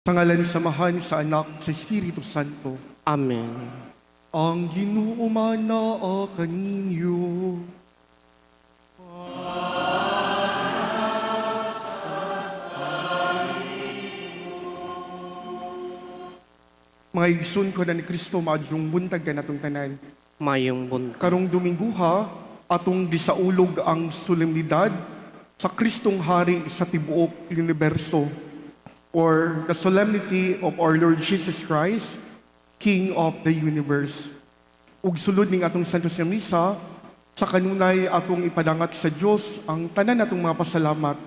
Sa ngalan sa Samahan, sa Anak, sa Espiritu Santo. Amen. Ang Ginoo manaa kaninyo. Mga igsoon ko na ni Kristo, maadjong buntag ka natong tanan. Mayong buntag. Karong Dominguha, atong gisaulog ang solemnidad sa Kristong Hari sa tibuok universo, or the solemnity of our Lord Jesus Christ, King of the universe. Ug sulod ning atong Santos nga Misa, sa kanunay atong ipadangat sa Dios ang tanan natong mga pasalamat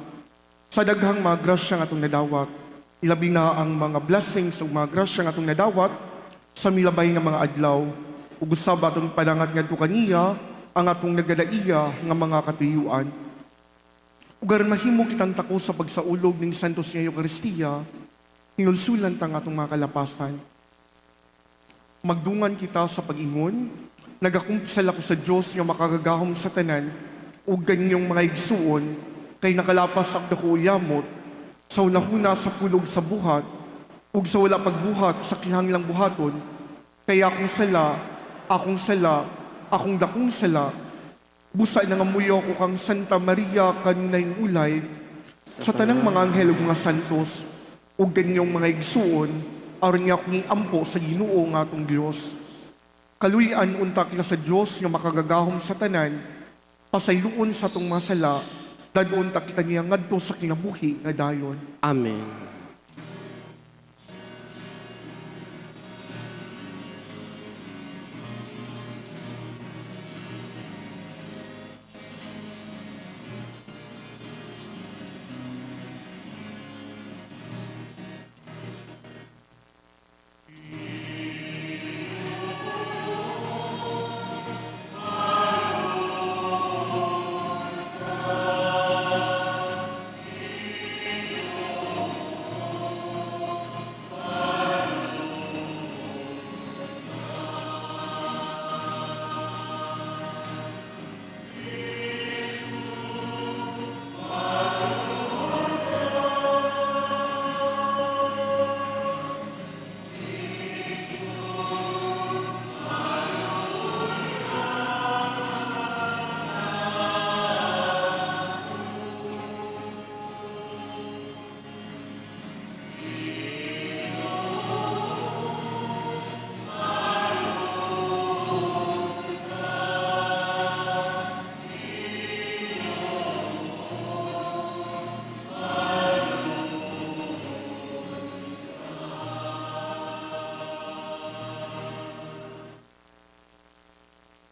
sa daghang mga grasya nga atong nadawat. Ilabi na ang mga blessings ug mga grasya nga atong nadawat sa milabay nga mga adlaw. Ug usab atong padangat ngadto kaniya ang atong nagadaiya nga mga katuyuan. Ug aron mahimo kitang tako sa pagsaulog ning Santos nga Eucharistia, hinulsulan tang atong mga kalapasan. Magdungan kita sa pag-ingon, nagakumpisal ako sa Dios nga makagagahom sa tanan ug kanyang mga igsuon kay nakalapas ang dako yamot sa unahuna sa pulog sa buhat ug sa wala pagbuhat sa kinahanglang buhaton, kaya akong dakong sala, busa na nga muyo ko kang Santa Maria kanunayng ulay, sa tanang mga anghel ug mga santos, ug ganyong mga igsuon, aron nga akong iampo sa Ginoo nga atong Dios. Kaluyan unta kita sa Dios nga makagagahom sa tanan, pasayloon sa atong mga sala, dadon ta kita niya ngadto sa kinabuhi nga dayon. Amen.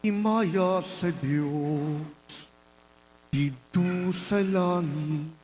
Himaya sa Dios, dito sa langit.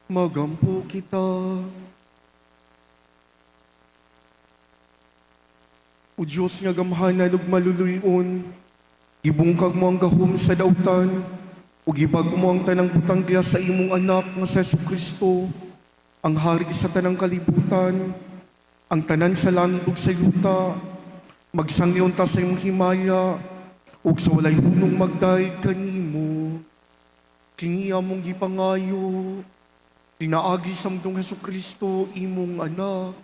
magampo kita. O Diyos nga gamhanan ug maluluyon, gibungkag mo ang gahom sa dautan, ug gibag mo ang tanang butang giya sa imong anak nga sa Jesucristo, ang hari sa tanang kalibutan, ang tanan sa langit ug sa yuta, magsangyon ta sa imong himaya, ug sa walay hunong magday kanimo. Kini among gipangayo, tinaagi sa mundong Jesucristo, imong anak,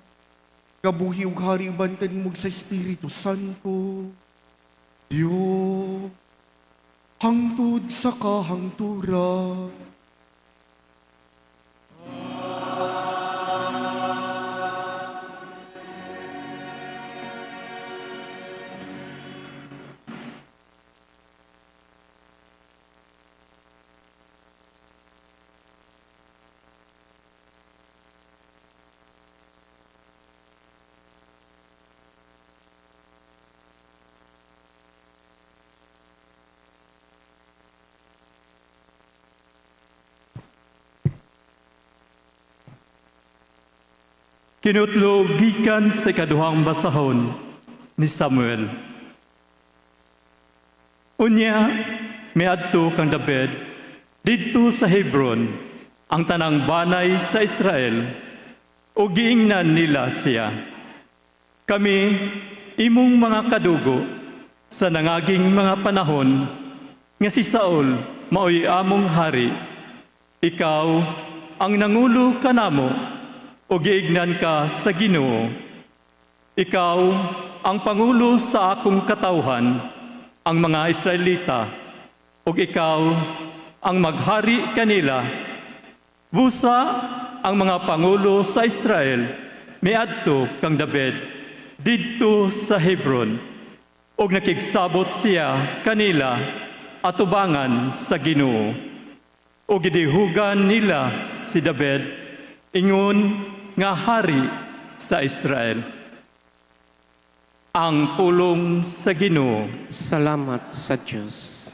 kabuhi ug hari uban kanimog sa Espiritu Santo. Dios, hangtod sa kahangturan. Kinutlo gikan sa ikaduhang basahon ni Samuel. Unya, miadto kang David didto sa Hebron, ang tanang banay sa Israel, o giingnan nila siya. Kami, imong mga kadugo, sa nangaging mga panahon, nga si Saul maoy among hari, ikaw ang nangulo kanamo, o giignan ka sa Ginoo. Ikaw ang pangulo sa akong katawhan, ang mga Israelita, o ikaw ang maghari kanila. Busa ang mga pangulo sa Israel, miadto kang David, didto sa Hebron, o nakigsabot siya kanila atubangan sa Ginoo. O gidihugan nila si David, ingon nga hari sa Israel. Ang pulong sa Ginoo. Salamat sa Diyos.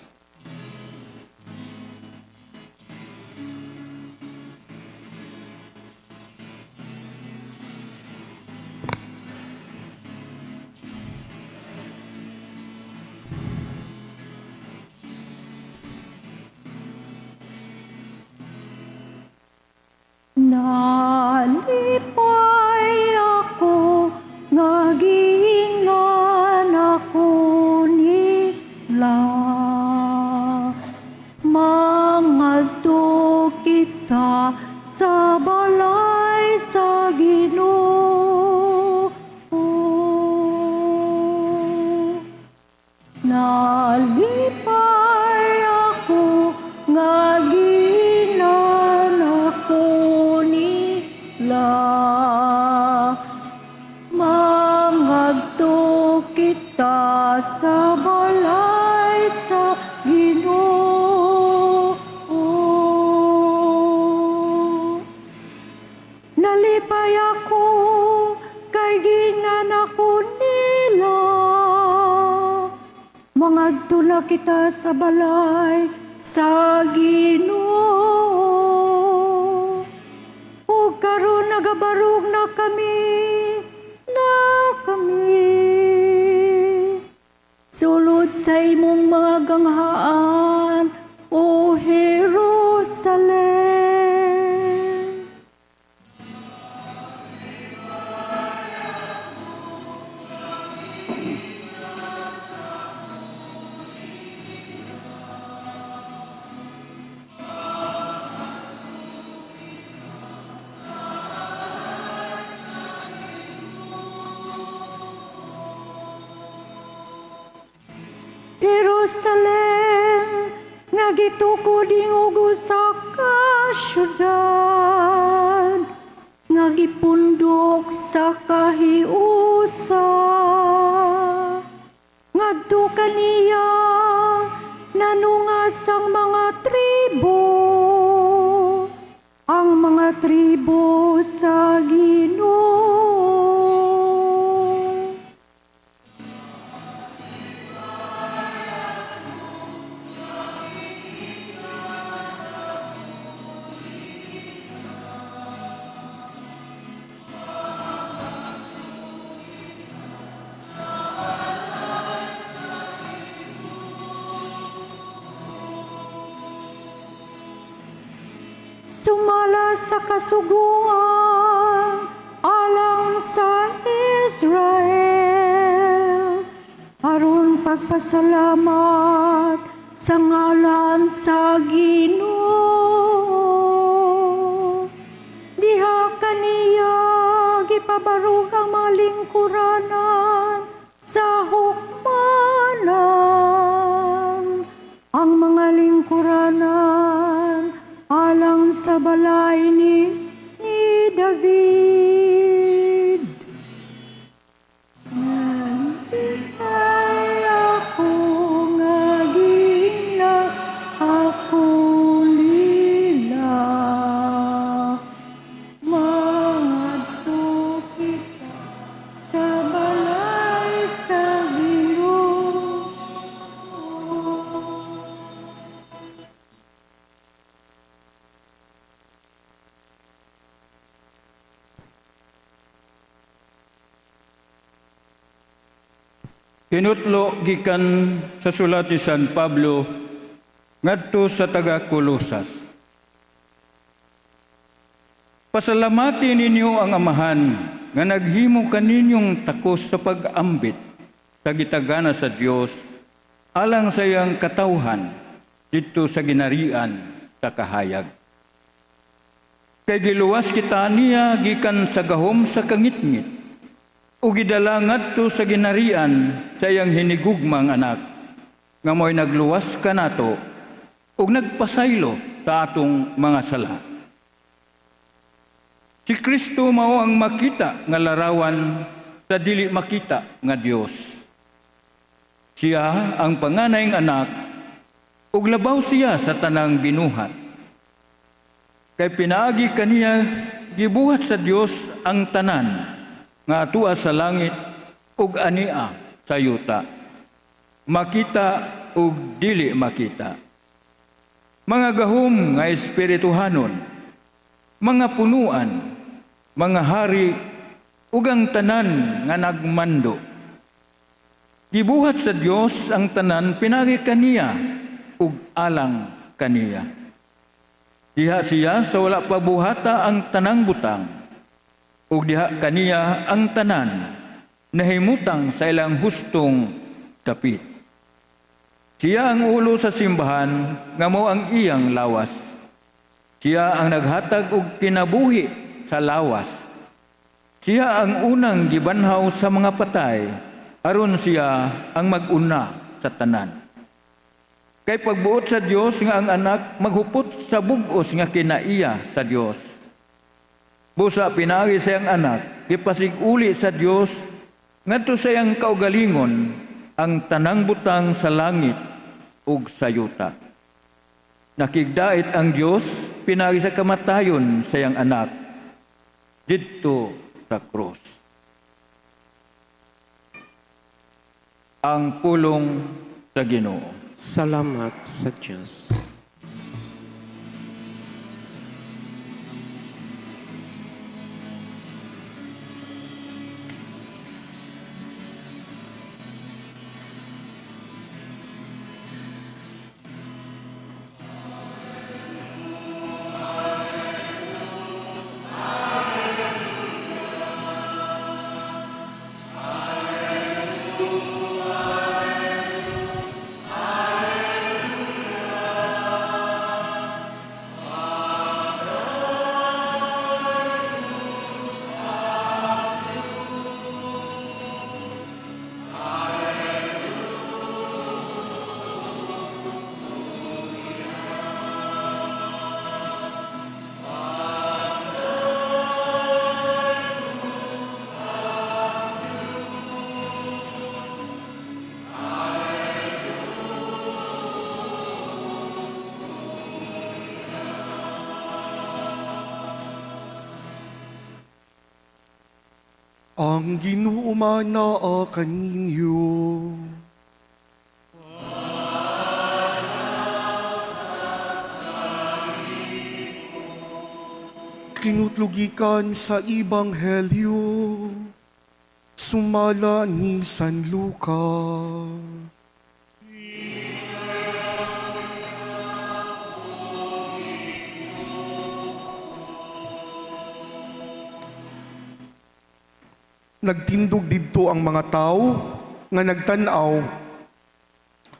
Nalipay ako, ngagiingan ako nila. Mangadto kita sa balay sa Ginoo. Nalipay ako, ngagiingan ako nila. Mangadto kita sa balay sa Ginoo. Nalipay ako, kay giingnan ako nila. Mangadto na kita sa balay sa Ginoo. O karon nagabarog na kami. Sulod sa imong mga ganghaan, O Jerusalem. Jerusalem, nga gitukod ingugo sa kasyudad, nga gipundok sa kahiusa. Ngadto kaniya nanungas ang mga tribo, ang mga tribo sa Ginoo. sumala sa kasuguan alang sa Israel. Aron pagpasalamat sa ngalan sa Ginoo. Diha kaniya gipabarog ang mga lingkuranan sa hukmanan. Ang mga lingkuranan alang sa balay ni David. Nanditay ako nga gina, ako lila. Mangadto kita sa balay sa Ginoo. Kinutlo gikan sa sulat ni San Pablo ngadto sa taga Kolosas. Pasalamati ninyo ang Amahan nga naghimo kaninyong takos sa pag-ambit sa gitagana sa Dios alang sa iyang katawhan dito sa ginarian sa kahayag. Kay giluwas kita niya gikan sa gahom sa kangitngit o gidala ngadto sa ginarian sa iyang hinigugmang anak nga mo'y nagluwas kanato ug nagpasaylo sa atong mga sala. Si Kristo mao ang makita nga larawan sa dili makita nga Dios. Siya ang panganayng anak ug labaw siya sa tanang binuhat. Kay pinaagi kaniya gibuhat sa Dios ang tanan nga atua sa langit ug ania sa yuta, makita ug dili makita. Mga gahom nga espirituhanon, mga punuan, mga hari ug ang tanan nga nagmando. Gibuhat sa Dios ang tanan pinagi kaniya ug alang kaniya. Diha siya sa wala pa buhata ang tanang butang, ug diha kaniya ang tanan nahimutang sa ilang hustong dapit. Siya ang ulo sa simbahan nga mao ang iyang lawas. Siya ang naghatag og kinabuhi sa lawas. Siya ang unang gibanhaw sa mga patay, aron siya ang mag-una sa tanan. Kay pagbuot sa Dios nga ang anak maghupot sa bug-os nga kinaiya sa Dios. Busa pinaagi sa iyang anak, gipasiguli sa Dios ngadto sa iyang kaugalingon ang tanang butang sa langit ug sa yuta. Nakigdait ang Dios pinaagi sa kamatayon sa iyang anak didto sa krus. Ang pulong sa Ginoo. Salamat sa Diyos. Ang Ginoo manaa kaninyo. Kinutlugikan sa Ebanghelyo, sumala ni San Luca. Nagtindog didto ang mga tao nga nagtan-aw,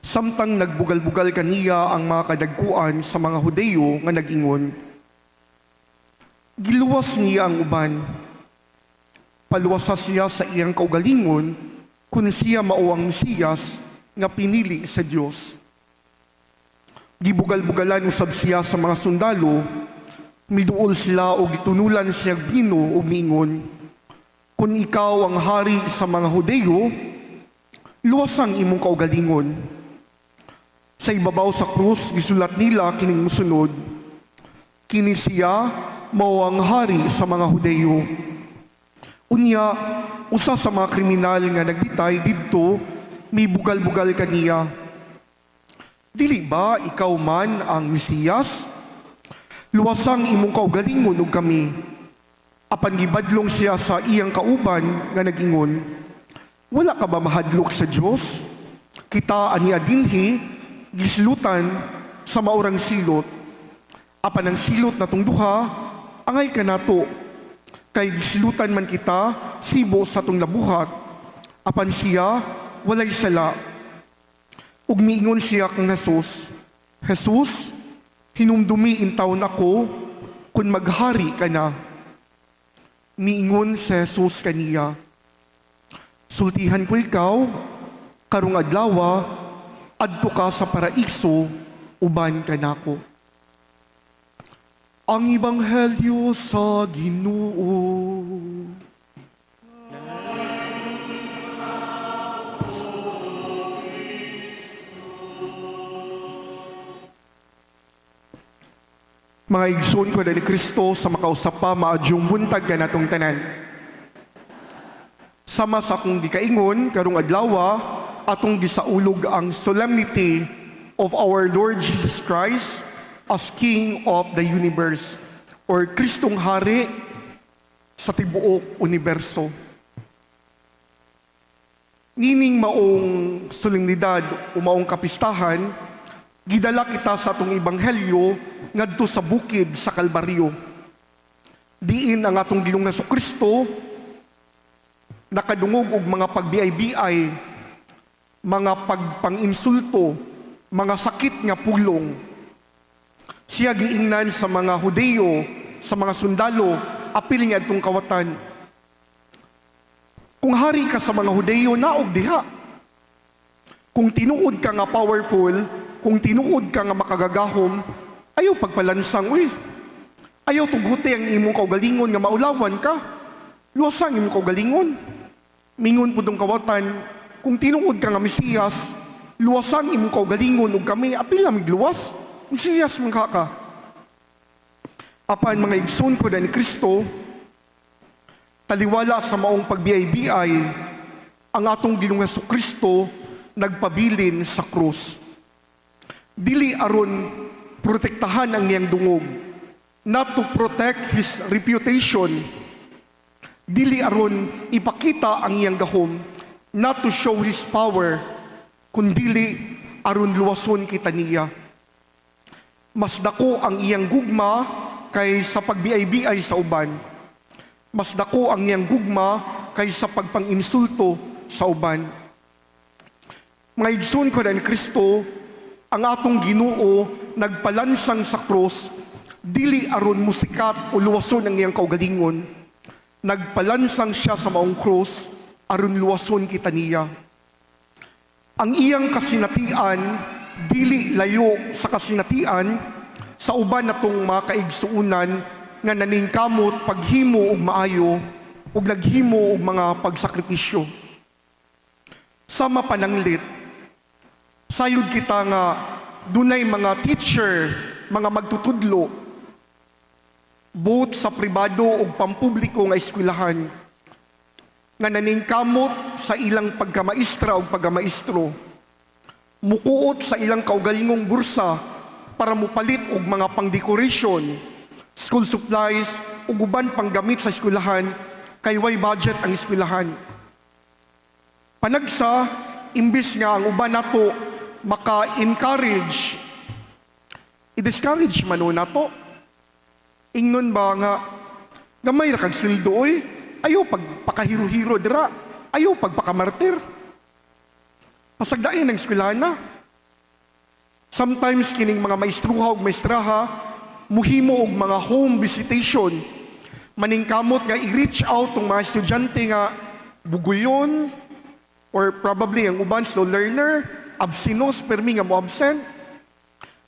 samtang nagbugal-bugal kaniya ang mga kadagkuan sa mga Hudeyo nga nag-ingon. Giluwas niya ang uban. Paluwasa siya sa iyang kaugalingon kung siya mao ang Mesiyas nga pinili sa Dios. Gibugal-bugalan usab siya sa mga sundalo, miduol sila o gitunulan siya bino o miingon, kung ikaw ang hari sa mga Hudeyo, luwasang imong kaugalingon. Sa ibabaw sa krus, gisulat nila kining musunod, kini siya mao ang hari sa mga Hudeyo. Unya, usa sa mga kriminal nga nagbitay didto, may bugal-bugal kaniya. Dili ba ikaw man ang Mesiyas? Luwasang imong kaugalingon ug kami. Apan gibadlong siya sa iyang kauban nga nagingon, wala ka ba mahadlok sa Dios? Kita aniya dinhi gislutan sa maurang silot. Apan ang silot natong duha, angay ka nato. Kay gislutan man kita sibo sa tong labuhat. Apan siya walay sala. Ug miingon siya kang Jesus, Jesus, hinumdumi intaw nako kung maghari ka na. Miingon si Jesus kaniya, sultihan ko ikaw, karong adlaw, adto ka sa paraiso, uban ka nako. Ang Ebanghelyo sa Ginoo. Mga igsoon ko na ni Kristo sa makausap pa maadyong buntag ka natong tanan. Sama sa akong gikaingon, karong adlaw, atong gisaulog ang solemnity of our Lord Jesus Christ as King of the universe, or Kristong Hari sa tibuok universo. Nining maong solemnidad o maong kapistahan, gidala kita sa atong ebanghelyo ngadto sa bukid sa Kalbaryo. Diin ang atong Ginoong Hesukristo nakadungog og mga pagbiay-biay, mga pagpanginsulto, mga sakit nga pulong. Siya giingnan sa mga Hudeyo, sa mga sundalo, apil nga atong kawatan. Kung hari ka sa mga Hudeyo, naog diha. Kung tinuod ka nga powerful, kung tinuod ka nga makagagahom, ayaw pagpalansang, ayaw tuguti ang imong kaugalingon nga maulawan ka. Luwasang imong kaugalingon. Mingon po tong kawatan, kung tinuod ka nga Mesiyas, luwasang imong kaugalingon ug kami, apil na migluwas. Mesiyas man ka. Apan mga igsoon ko na ni Kristo, taliwala sa maong pagbiay-biay, ang atong Ginoong Hesukristo nagpabilin sa krus. Dili aron protektahan ang niyang dungog, not to protect his reputation. Dili aron ipakita ang iyang gahom, not to show his power, kundili aron luwason kita niya. Mas dako ang iyang gugma kay sa pagbiay-biay sa uban. Mas dako ang iyang gugma kay sa pagpanginsulto sa uban. Mga igsoon ko na ni Kristo, ang atong Ginoo nagpalansang sa krus, dili aron musikat o luwason ang iyang kaugalingon. Nagpalansang siya sa maong krus aron luwason kita niya. Ang iyang kasinatian dili layo sa kasinatian sa uban natong mga kaigsuunan nga naningkamot paghimo og maayo ug naghimo og mga pagsakripisyo. Sama pananglit, sayod kita nga dunay mga teacher, mga magtutudlo, both sa pribado o pampubliko nga eskwelahan, nga naningkamot sa ilang pagkamaistra o pagkamaistro, mukuot sa ilang kaugalingong bursa para mupalit og mga pang-decoration, school supplies, ug uban pang gamit sa eskwelahan, kay way budget ang eskwelahan. Panagsa, imbis nga ang uban nato maka-encourage, i-discourage man nato. Ingnon ba nga, gamay ra kag sweldo, Ayaw pagpakahiro-hiro dira. Ayaw pagpakamartir. Pasagdain ng eskwelahan. Sometimes kining mga maestruha ug maestraha muhimo og mga home visitation. Maningkamot nga i-reach out tong mga estudyante nga buguyon or probably ang uban so learner, absinos, permi nga mo absent.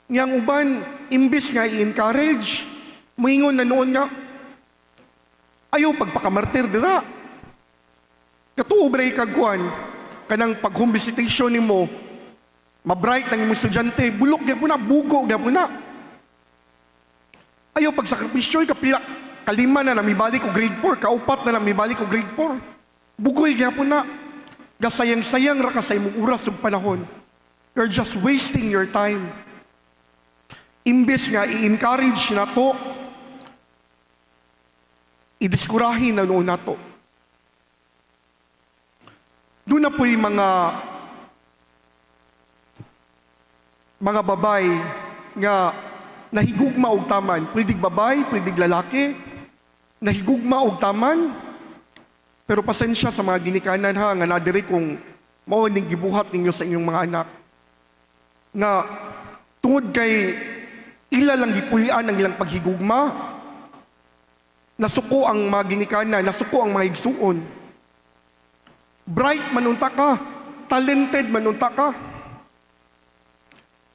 Nga ang uban, imbis nga i-encourage, muingon na noon nga, ayaw pagpakamartir dira. Katuobray kagkuan, kanang pag-home visitation ni mo, mabright ng imong estudyante, bulok niya po na, bugo niya po na. Ayaw pagsakripisyo, kapila, kalima na namibalik o grade 4, kaupat na namibalik o grade 4. Bugoy niya po na. Gasayang-sayang ra ka sa imong oras ug panahon. You're just wasting your time. Imbes nga i-encourage na to, idiskurahin na noon na to. Doon na po yung mga babay nga nahigugma og taman. Pwedeng babay, pwedeng lalaki, nahigugma og taman. Pero pasensya sa mga ginikanan ha, nga nadiri kung mao ning gibuhat ninyo sa inyong mga anak. Nga tungod kay ila lang gipuy-an ang ilang paghigugma, nasuko ang mga ginikanan, nasuko ang mga igsuon. Bright manunta ka, talented manunta ka,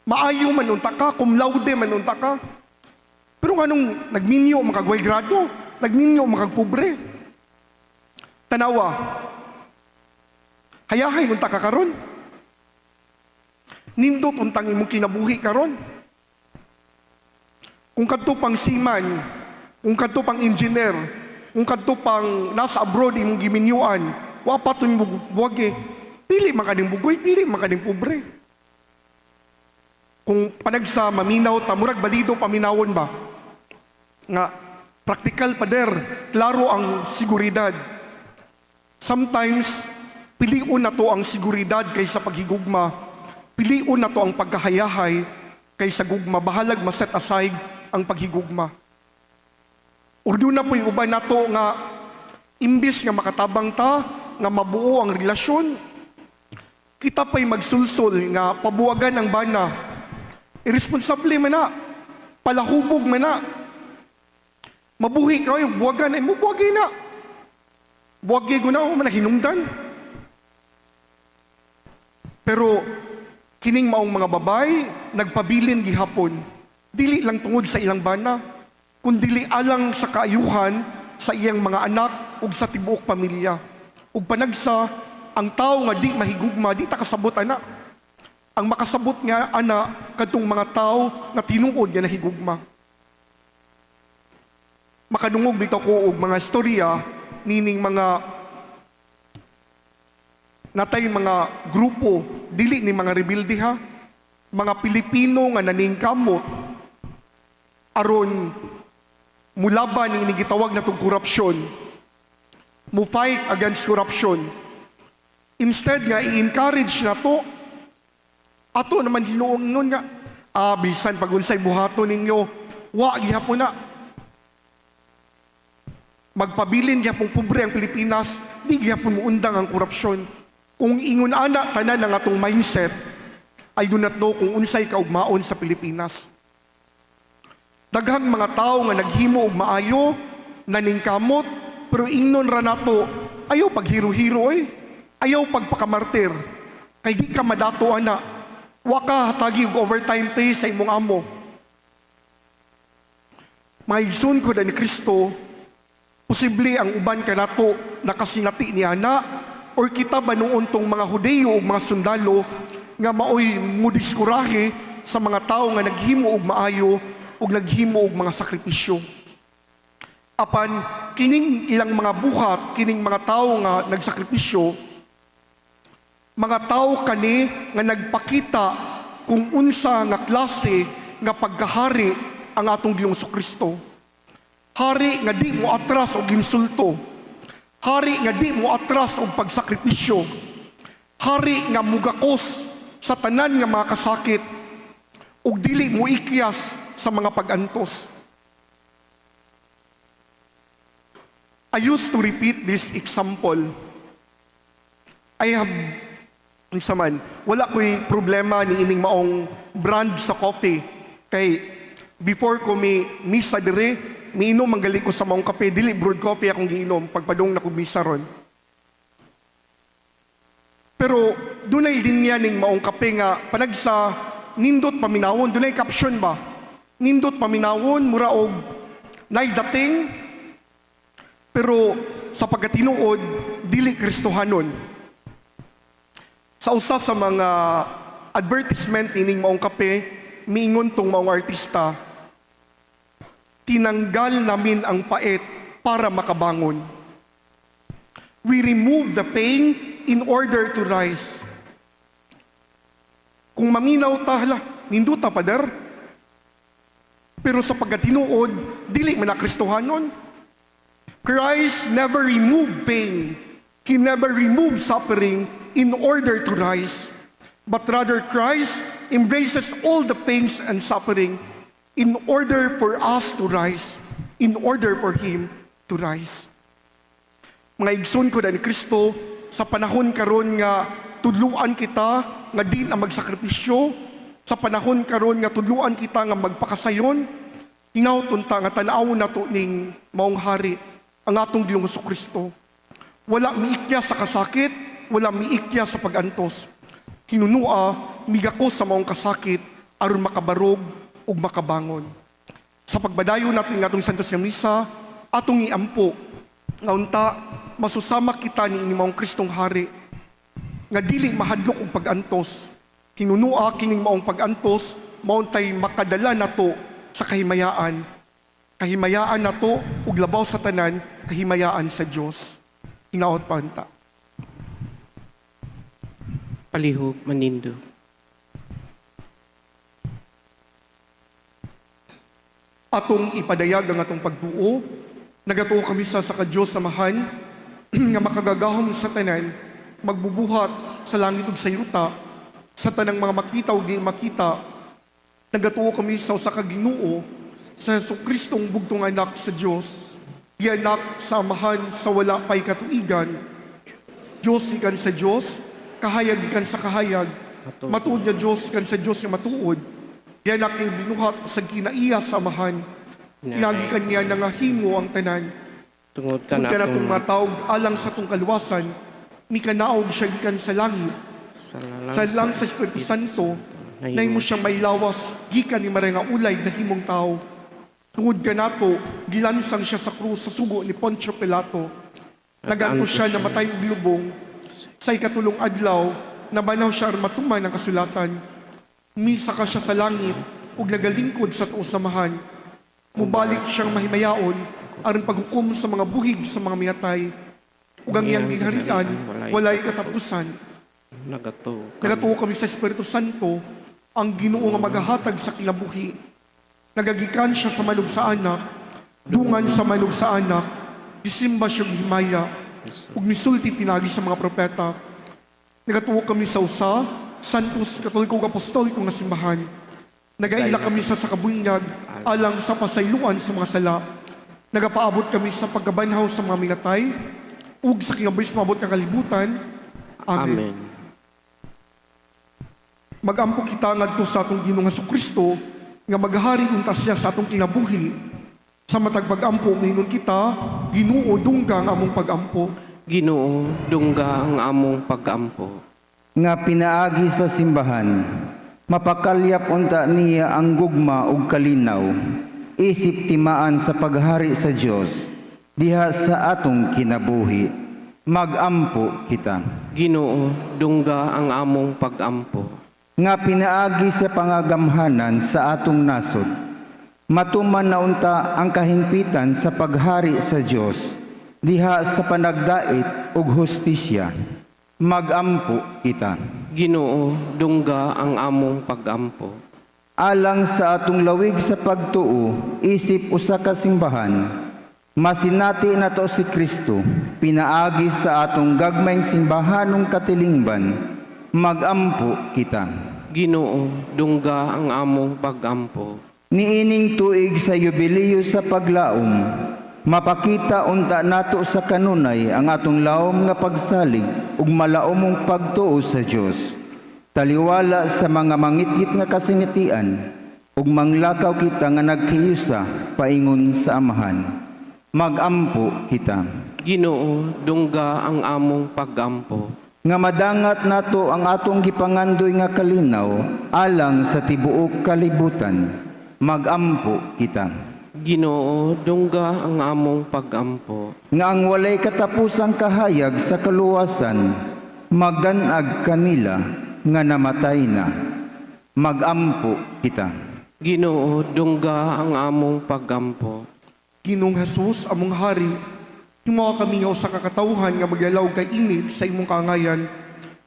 maayo manunta ka, cum laude manunta ka. Pero anong nagminyo makagway grado, nagminyo makagpobre. Tanawa, hayahay unta ka karon. Nindot untang imong kinabuhi karon. Kung kadto pang seaman, kung kadto pang engineer, kung kadto pang nasa abroad imong giminyuan, wa pa to imong buwage, pili man kaning bugoy, pili man kaning pobre. Kung panagsa maminaw ta murag balido paminawon ba? Nga praktikal pader, klaro ang seguridad. Sometimes piliun na to ang seguridad kaysa paghigugma. Piliun na to ang pagkahayahay kaysa gugma. Bahalag maset aside ang paghigugma. Urdo na po yung uban na to nga imbis nga makatabang ta, nga mabuo ang relasyon, kita pa'y magsulsol nga pabuwagan ang bana. Irresponsable man na, palahubog man na. Mabuhi kayo, buwagan ay mubuwagay na. Buwagay ko na, hinungdan. Pero kining maong mga babay, nagpabilin gihapon. Dili lang tungod sa ilang bana, kundi alang sa kaayuhan sa iyang mga anak ug sa tibuok pamilya. Ug panagsa, ang tao nga di mahigugma, di ta kasabot ana. Ang makasabot nga ana kadtong mga tao nga tinuod nga nahigugma. Makadungog bitaw ko og mga istorya nining mga natay mga grupo, dili ni mga rebelde ha, mga Pilipino nga naningkamot aron mulaban ni gitawag na tong korupsyon, mo fight against corruption. Instead nga i-encourage na to, ato naman hinuong nun nga, bisan pag unsay buhaton ninyo, wa gihapon na. Magpabilin gihapon pobre ang Pilipinas, di gihapon muundang ang korupsyon. Kung ingon ana tanan ang atong mindset, I do not know kung unsay kaugmaon sa Pilipinas. Daghang mga tao nga naghimo og maayo, naningkamot, pero ingnon ra nato, ayaw paghiro-hiro ayaw pagpakamartir. Kay di ka madato ana, wa ka hatagi og overtime pay sa imong amo. Mga igsoon ko na ni Kristo, posible ang uban ka nato nakasinati ni ana, or kita ba noon tong mga Hudeyo o mga sundalo nga maoy mudiskurahe sa mga tao nga naghimo og maayo ug naghimo og mga sakripisyo. Apan kining ilang mga buhat, kining mga tao nga nagsakripisyo, mga tao kani nga nagpakita kung unsa nga klase nga pagkahari ang atong Ginoong Kristo. Hari nga di mo atras og insulto. Hari nga di mo atras og pagsakripisyo. Hari nga mugakos sa tanan nga mga kasakit ug dili mo ikyas sa mga pag-antos. I used to repeat this example. I have, isa man, wala ko'y problema ni ining maong brand sa coffee. Kay, before ko misa dire, miinom ang gali ko sa maong kape, dili brewed coffee akong giinom, pagpadong na ko misa ron. Pero, dunay linya ning maong kape nga, panagsa, nindot paminawon, dunay caption ba? Nindot paminawon, mura og nay dating, pero sa pagkatinuod, dili Kristohanon. Sa usa sa mga advertisement ining maong kape, miingon tong maong artista, tinanggal namin ang pait para makabangon. We remove the pain in order to rise. Kung maminaw ta, hala, ninduta pader. Pero sa pagkatinuod, dili man na Kristohanon. Christ never removed pain. He never removed suffering in order to rise. But rather, Christ embraces all the pains and suffering in order for us to rise, in order for Him to rise. Mga igsoon ko na ni Kristo, sa panahon karon nga tudluan kita nga di na magsakripisyo, sa panahon karon nga tudluan kita nga magpakasayon, hinauton ta nga tan-awon nato ning maong hari, ang atong Ginoong Kristo. Wala miikya sa kasakit, wala miikya sa pagantos. Kinunua, migako sa maong kasakit, aron makabarog ug makabangon. Sa pagbadayon natin nga atong Santos nga Misa, atong iampo, nga unta, masusama kita ni maong Kristong Hari, nga dili mahadlok og pagantos. Kinunua kining maong pagantos, mauntay makadala nato sa kahimayaan. Kahimayaan nato ug labaw sa tanan, kahimayaan sa Dios. Hinaot pa unta. Palihog manindo. Atong ipadayag ang atong pagtuo, nagatuo kami sa Diyos samahan, nga makagagahom sa tanan, magbubuhat sa langit ug sa yuta, sa tanang mga makita ug di makita, nagatuo kami sa usa ka Ginoo, sa Jesucristong bugtong anak sa Dios, gianak sa amahan sa wala pay katuigan, Dios ikan sa Dios, kahayag ikan sa kahayag, matuod nga Dios ikan sa Dios nga matuod, gianak ni binuhat sa kinaiya sa amahan, inagikan niya nangahimo ang tanan, Tungod kung ka na itong kanatong matawag alang sa itong kaluwasan, mi kanaog siya gikan sa langit, sa lang sa Espiritu Santo, na mo siyang mailawas, gikan ni Maria nga ulay na himong tao. Tungod ka nato, gilansang siya sa krus sa sugo ni Poncio Pilato. Naganto siya na matay og lubong, sa ikatulong adlaw, nabanaw siya matuman ang kasulatan. Misa ka siya sa langit, ug nagalingkod sa tuos samahan. Mubalik siyang mahimayaon, aron paghukom sa mga buhig sa mga miyatay, ug ang iyang gingharian, walay katapusan. Nagatuo kami sa Espiritu Santo, ang Ginoo nga magahatag sa kinabuhi. Nagagikan siya sa manug sa anak, dungan sa manug sa anak, disimba siya himaya, ug misulti pinagi sa mga propeta. Nagatuo kami sa usa, Santos Katolikong Apostolikong nga simbahan. Nagaila kami sa kabunyag, alang sa pasayloan sa mga sala. Nagapaabot kami sa pagkabanhaw sa mga minatay, ug sa kinabuhis maabot ng kalibutan. Amen. Magampo kita ngadto sa atong Ginoong Jesucristo, nga maghari unta siya sa atong kinabuhi. Sa matag pagampo mingon kita, Ginoo dungga ang among pagampo. Ginoo, dungga ang among pag-ampo. Nga pinaagi sa simbahan, mapakalyap unta niya ang gugma ug kalinaw, isip timaan sa paghari sa Dios, diha sa atong kinabuhi. Magampo kita. Ginoo, dungga ang among pag-ampo. Nga pinaagi sa pangagamhanan sa atong nasod, matuman na unta ang kahingpitan sa paghari sa Dios, diha sa panagdait ug hustisya. Magampo kita. Ginoo, dungga ang among pag-ampo. Alang sa atong lawig sa pagtuo, isip usa ka simbahan, masinati nato si Kristo, pinaagi sa atong gagmayng simbahanong katilingban. Magampo kita. Ginoo, dungga ang among pag-ampo. Niining tuig sa yubileo sa paglaom, Mapakita unta nato sa kanunay ang atong lawom nga pagsalig ug malaumong pagtuo sa Dios. Taliwala sa mga mangitgit nga kasinitian ug manglakaw kita nga nagkiyusa paingon sa Amahan. Magampo kita. Ginoo, dungga ang among pag-ampo. Nga madangat nato ang atong gipangandoy nga kalinaw alang sa tibuok kalibutan. Magampo kita. Ginoo, dungga ang among pag-ampo. Nga ang walay katapusang kahayag sa kaluwasan, magdanag kanila nga namatay na. Magampo kita. Ginoo, dungga ang among pag-ampo. Ginoong Jesus, among hari, himuha kami nga usa ka katawhan nga maglalaw kay init sa imong kaangayan,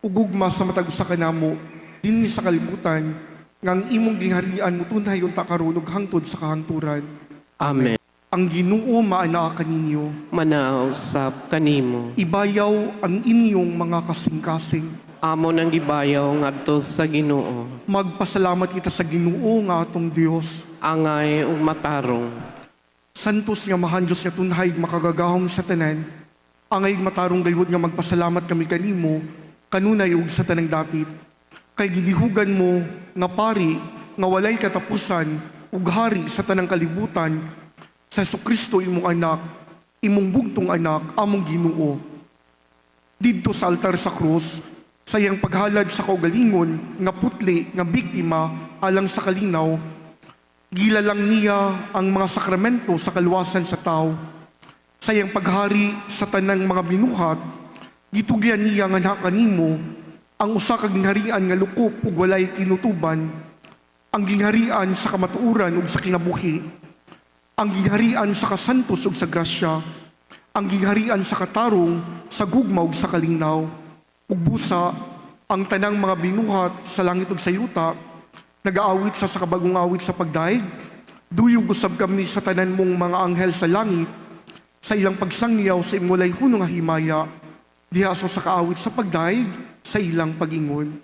ugugma sa matag usa ka namo, dinhi sa kalibutan, nga ang imong gingharian mo tunay unta karon ug hangtod sa kahangturan. Amen. Ang Ginoo maanaa kaninyo, Manausap kanimo. ibayaw ang inyong mga kasing-kasing. Amo nang gibayaw ngadto sa Ginoo. Magpasalamat kita sa Ginoo nga atong Dios. Angay ug matarong. Santos nga mahan Diyos nga tunhay makagagahom sa tanan, angay matarong gaywod nga magpasalamat kami kanimo, kanunay ug sa tanang dapit. Kay gidihugan mo nga pari nga walay katapusan ug hari sa tanang kalibutan, sa Jesucristo imong anak, imong bugtong anak, among Ginoo. Didto sa altar sa krus, sa iyang paghalad sa kaugalingon nga putli nga biktima alang sa kalinaw, gilalang niya ang mga sakramento sa kaluwasan sa tao. Sa iyang paghari sa tanang mga binuhat, gitugyan niya nga nakanimo ang usa ka gingharian nga lukop ug walay kinutuban, ang gingharian sa kamatuoran ug sa kinabuhi, ang gingharian sa kasantos ug sa grasya, ang gingharian sa katarong, sa gugma ug sa kalinaw, ug busa ang tanang mga binuhat sa langit ug sa yuta, nag-aawit sa kabagong awit sa pagdaig, duyog usab kami sa tanan mong mga anghel sa langit, sa ilang pagsangyaw sa imulay hunong nga himaya, diha sa kaawit sa pagdaig, sa ilang pag-ingon.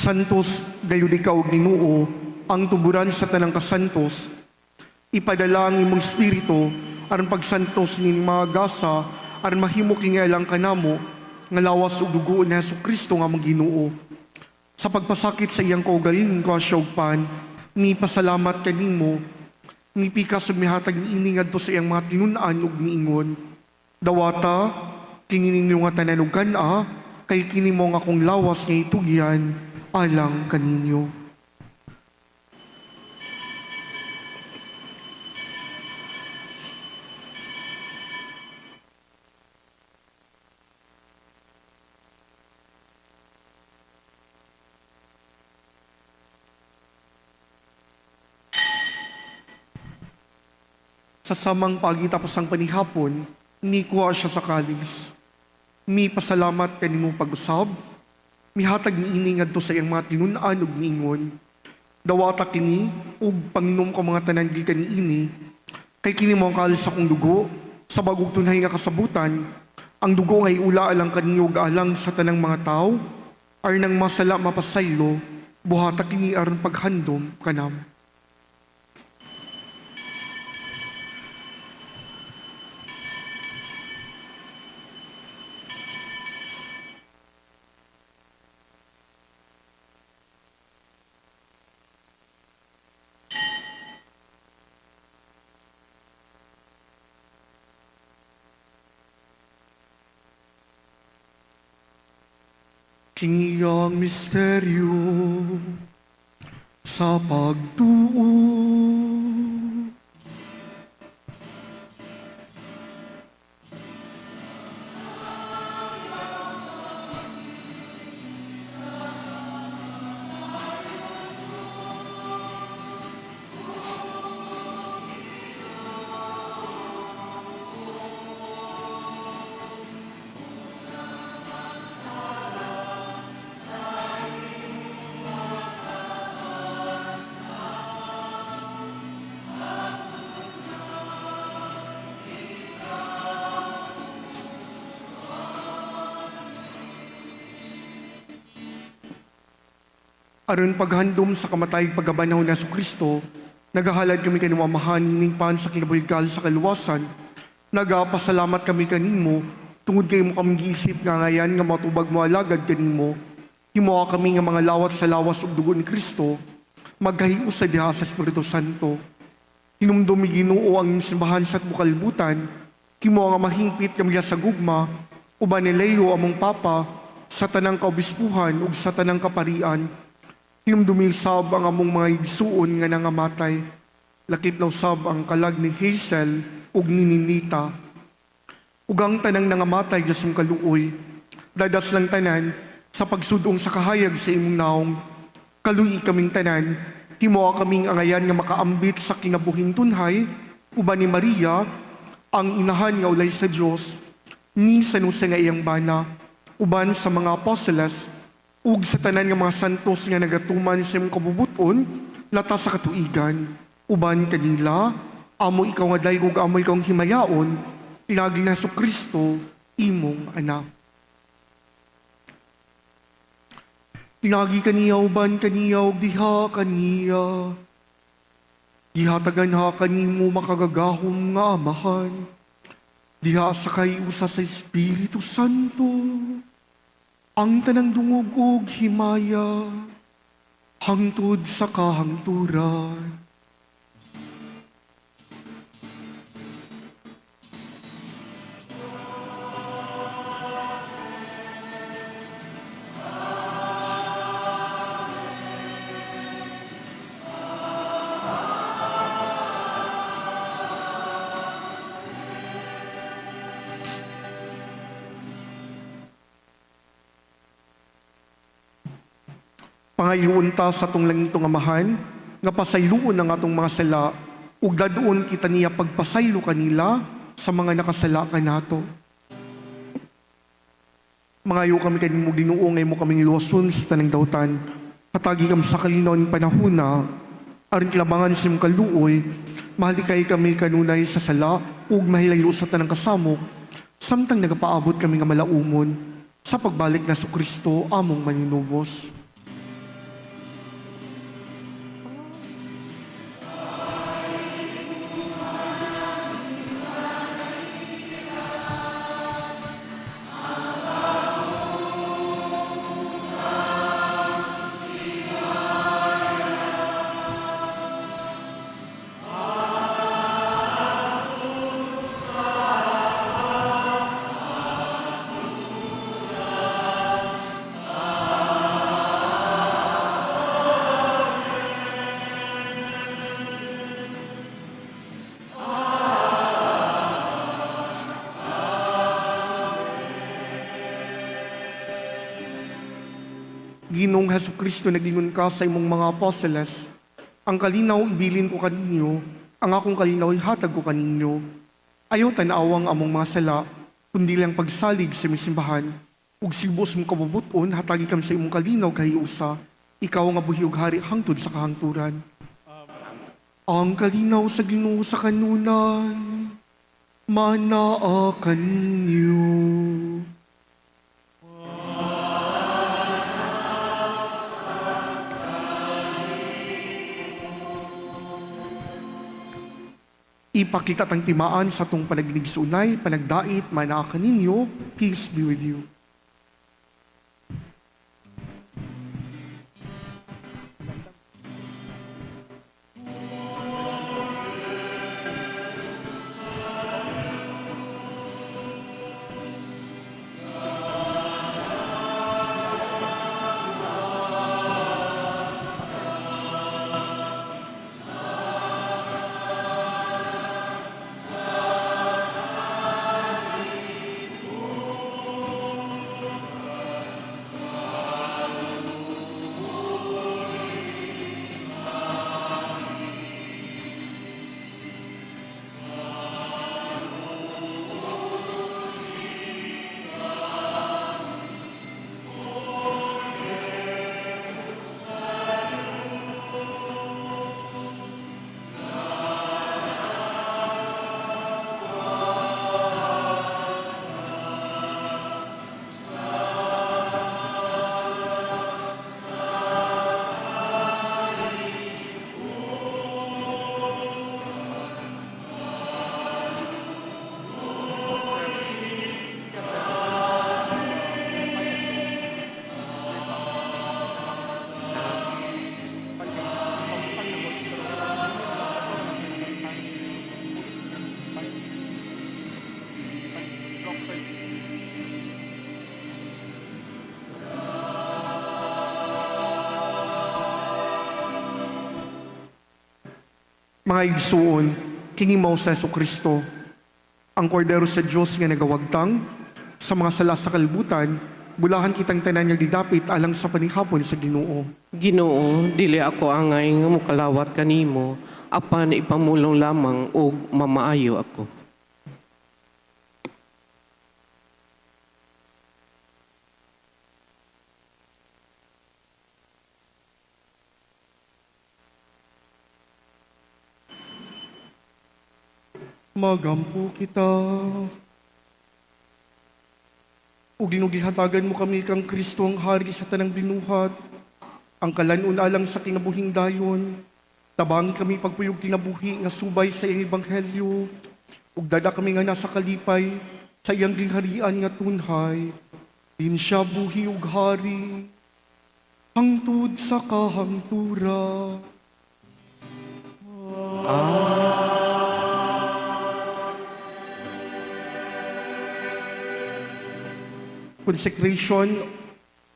Santos, gayon ikaw, Ginoo, ang tuburan sa tanang kasantos, ipadala ang imong espiritu, aron pagsantos ning mga gasa, aron mahimo kingelang kanamo, nga lawas ug dugo ni Jesucristo nga among Ginoo. Sa pagpasakit sa iyang kaugalingon grasya ug pan, ni pasalamat kanimo, ni pikas ug mihatag niini ngadto sa iyang mga tinun-an ug niingon. Dawata, kini ninyo nga tanan ug kana, kay kini mo nga akong lawas nga itugyan, alang kaninyo. Sa samang pagitapos ang panihapon, ni kuha siya sa kalis. Mi pasalamat kanimong pag-usab, mihatag ni ini ngadto sa iyang mga tinun-an ug niingon, dawata kini ug panginom ko mga tanan gikan ni ini, kay kini mo ang kalis sa kong dugo, sa bagog tunay nga kasabutan, ang dugo ngay ula alang kaninyo ug alang sa tanang mga tao, nang masala mapasaylo, buhata kini aron paghandom kanam. Kini ang misteryo sa pagtuo. Aron paghandom sa kamatayang pagabanaw na sa Kristo, nagahalad kami kanimo mahaning pan sa kinabuhigal sa kaluwasan, nagapasalamat kami kanimo, tungod kay mo kaming giisip nga ngayan nga matubag mo alagad kanimo, himuha kami nga mga lawat sa lawas ug dugo ni Kristo, magkahius sa diha sa Espiritu Santo. Hinumdumi Ginoo ang simbahan sa bukalibutan, himuha nga mahingpit kami sa gugma, uban ni Leo among Papa, sa tanang kaobispuhan ug sa tanang kaparian, hinumdumi sab ang among mga igsuon nga nangamatay, lakip na usab ang kalag ni Hazel ug ni Ninita. Ug ang tanang nangamatay sa kaluoy, dadas lang tanan sa pagsudong sa kahayag sa imong naong, kaluy kaming tanan, himuha kaming angayan nga makaambit sa kinabuhing tunhay, uban ni Maria, ang inahan nga ulay sa Dios, ni sanusa nga iyang bana, uban sa mga apostoles, ug sa tanan nga mga santos nga nagatuman sa imong kabubuton, lata sa katuigan, uban kanila, amo ikaw nga daygog, amo ikaw ang himayaon, pinagi na sa Kristo, imong anak. Pinagi kaniya, uban kaniya, ug diha kaniya. Gihatagan ha kanimo makagagahom nga amahan, diha sa kay usa sa Espiritu Santo, ang tanang dungog ug himaya, hangtod sa kahangturan. Pangayoon ta sa atong langitong amahan, nga pasayloon ang atong mga sala, ug dadoon kita niya pagpasaylo kanila sa mga nakasala kanato. Mangayo kami kanimo Ginoo, ngay mo kaming iluwason sa tanang dawtan, patagi kami sa kalinaw panahona, aron kilabangan sa imong kaluoy, mahalikay kami kanunay sa sala, ug mahilayo sa tanang kasamok, samtang nagapaabot kami nga malaumon, sa pagbalik na sa Kristo among maninubos. Ginoong Hesukristo, naglingon ka sa imong mga apostoles, ang kalinaw ibilin ko kaninyo, ang akong kalinaw ihatag ko kaninyo. Ayaw tanawang among mga sala, kundi lang pagsalig sa misimbahan. ug sibos mong kabubuton hatagi kam sa imong kalinaw kay usa, ikaw nga buhi ug hari hangtod sa kahangturan. Ang kalinaw sa Ginoo sa kanunan, manaakan ninyo. Ipakita tang timaan sa tong panaglig sunay, panagdait, manaakan ninyo, peace be with you. Mga igsuon, kini mao sa Kristo, ang kordero sa Dios nga nagawagtang sa mga sala sa kalibutan, bulahan kitang tanan nga gidapit alang sa panihapon sa Ginoo. Ginoo, dili ako angay nga mokalawat kanimo, apan ipamulong lamang og mamaayo ako. Magampo kita. Ug ginugihatagan mo kami kang Kristo ang hari sa tanang binuhat, ang kalanon alang sa kinabuhing dayon. Tabangi kami pagpuyog kinabuhi nga subay sa iyang ebanghelyo. Ug dada kami nga nasa kalipay sa iyang gingharian nga tunhay. Din siya buhi ug hari hangtod sa kahangtura. Consecration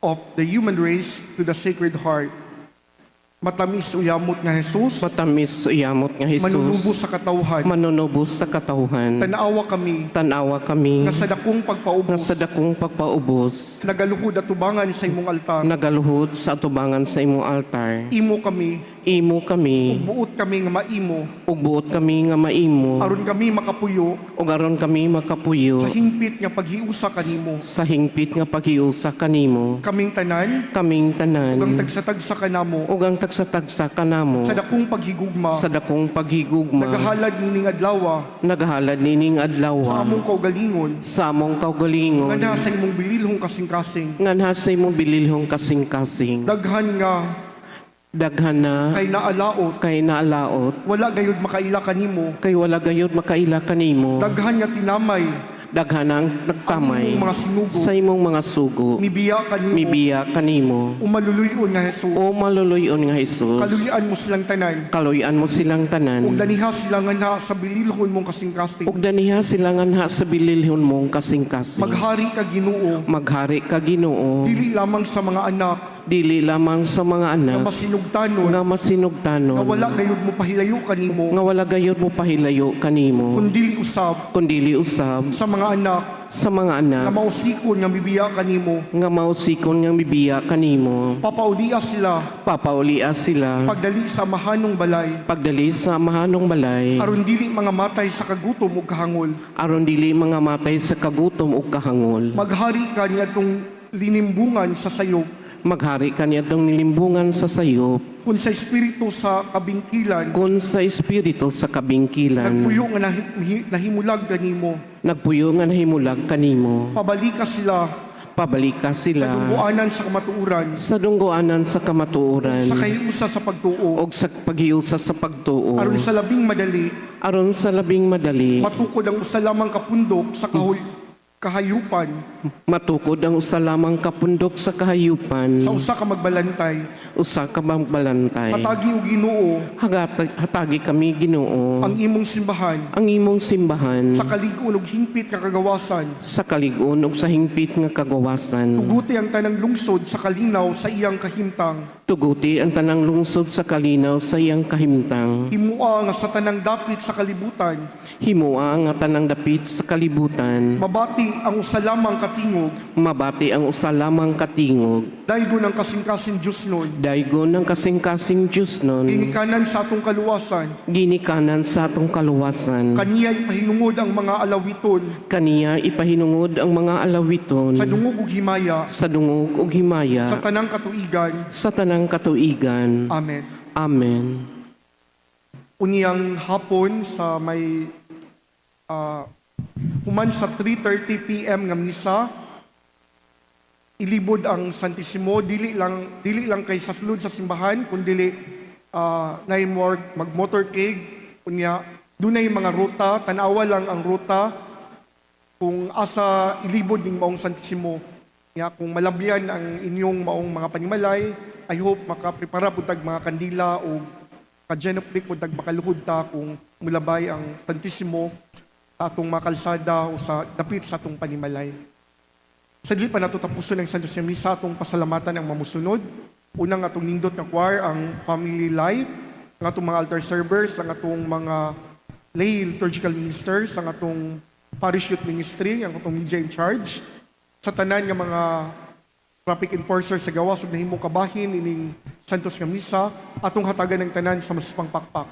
of the human race to the Sacred Heart. Matamis uyamot nga Jesus, Matamis uyamot nga manunubos Hesus, sa katawhan. manunubos sa katawhan. Tanawa kami Tanawa kami nga sa dakong nga pagpaubos, sa dakong pagpaubos, nagaluhod at tubangan sa imong altar. nagaluhod sa atubangan sa imong altar. Imo kami, Imo ug kami, buot kami nga maimo, ug buot kami nga maimo, aron kami makapuyo ug aron kami makapuyo sa hingpit nga paghiusa kanimo. sa hingpit nga paghiusa kanimo. Kaming tanan, Kaming ug ang tanan, tagsatagsa kanamo, ug ang tagsa-tagsa kanamo, sa dakong paghigugma, sa dakong paghigugma, nagahalad nining adlawa, nagahalad nining sa adlaw, among kaugalingon, sa among kaugalingon, nga nasa imong bililhong kasing-kasing. nga nasa imong bililhong kasing-kasing. Daghan nga Daghan na kay naalaot, kay naalaot, wala gayud makaila kanimo. kay wala gayud makaila kanimo. Daghan nga tinamay, Daghan ang ang nagtamay imong mga sinugo, sa imong mga sugo. nibiya kanimo, Mibiya kanimo. umaluluyon nga Jesus. O maluluyon nga Hesus, Kaluyan mo silang tanan, kaluyan mo silang ug tanan, daniha sila nga na sa bililhon mong kasing-kasing. ug daniha sila nga naha sa bililhon mong kasing-kasing. Maghari ka Ginoo, Maghari ka Ginoo, dili lamang sa mga anak, dili lamang sa mga nga anak masinugtanon, nga masinugtanon, nga wala gayud mo pahilayo kanimo, nga wala gayud mo pahilayo kanimo, kundili usab kundili usab sa mga anak sa mga nga anak mausikon nga bibiya kanimo, nga mausikon nga bibiya kanimo, papaulia sila papaulia sila pagdali sa mahanong balay, pagdali sa mahanong balay, aron dili mga matay sa kagutom ug kahangol. aron dili mga matay sa kagutom ug kahangol. Maghari ka ngadtong linimbungan sa sayop, Maghari kaniadtong nilimbungan sa sayop, kun sa espiritu sa kabingkilan, kun sa espiritu sa kabingkilan, nagpuyo nga nahimulag kanimo, nagpuyo nga nahimulag kanimo, pabalika sila pabalik ka sa sila dungguanan sa kamatuuran, sa dunggoanan sa kamatuoran, sa kahiusa sa pagtuo, o sa paghiusa sa pagtuo, aron sa labing madali, aron sa labing madali, matukod ang usa lamang kapundok sa kahayupan, matukod ang usa lamang kapundok sa kahayupan, sa usa ka magbalantay, usa ka balantay. hatagi o Ginoo Hatagi kami Ginoo ang imong simbahan, ang imong simbahan sa kalig-on ug hingpit nga kagawasan, sa kaligon ug sa hingpit nga kagawasan. tuguti ang tanang lungsod sa kalinaw sa iyang kahimtang, Tuguti ang tanang lungsod sa kalinaw sa iyang kahimtang. himua nga sa tanang dapit sa kalibutan, Himua nga tanang dapit sa kalibutan. mabati ang usa lamang katingog, Mabati ang usa lamang katingog. daygo ng kasing-kasing Dios nun, Daygon ng kasing-kasing Diyos nun. ginikanan sa atong kaluwasan, Ginikanan sa atong kaluwasan. kaniya ipahinungod ang mga alawiton, Kaniya ipahinungod ang mga alawiton. sa dungog ug himaya, Sa dungog ug sa himaya. tanang katuigan. Sa tanang katuigan. Amen. Amen. Uniyang hapon sa may human sa 3:30 PM nga misa, ilibod ang Santissimo, dili lang kay sa sulod sa simbahan kundi mag-motorcade unya dunay mga ruta, tanawa lang ang ruta kung asa ilibod ning maong Santissimo. Ya, kung malabyan ang inyong maong mga panimalay, I hope makaprepara po tag mga kandila o kadyanoplik po tag makaluhod ta kung mulabay ang Santissimo sa atong mga kalsada o sa dapit sa atong panimalay. Sa dili pa nato tapuson ang Santos nga Misa, atong pasalamatan ang mamusunod. Unang atong nindot nga choir ang Family Life, ang atong mga altar servers, ang atong mga lay liturgical ministers, ang atong parish youth ministry, ang atong media in charge, sa tanan nga mga traffic enforcers sa gawas ug nahimong kabahin ining Santos nga Misa, atong hatagan ng tanan sa mas pangpakpak.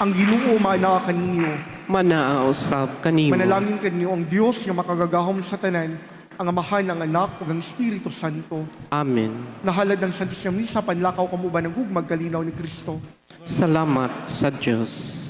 Ang Ginoo maanaa kaninyo. Manaausab kanimo. Manalangin kaninyo ang Dios nga makagagahom sa tanan, ang Amahan, ang Anak, ug ang Espiritu Santo. Amen. Nahalad ng Santos nga Misa, panlakaw kamo ba ng gugmag kalinaw ni Kristo. Salamat sa Diyos.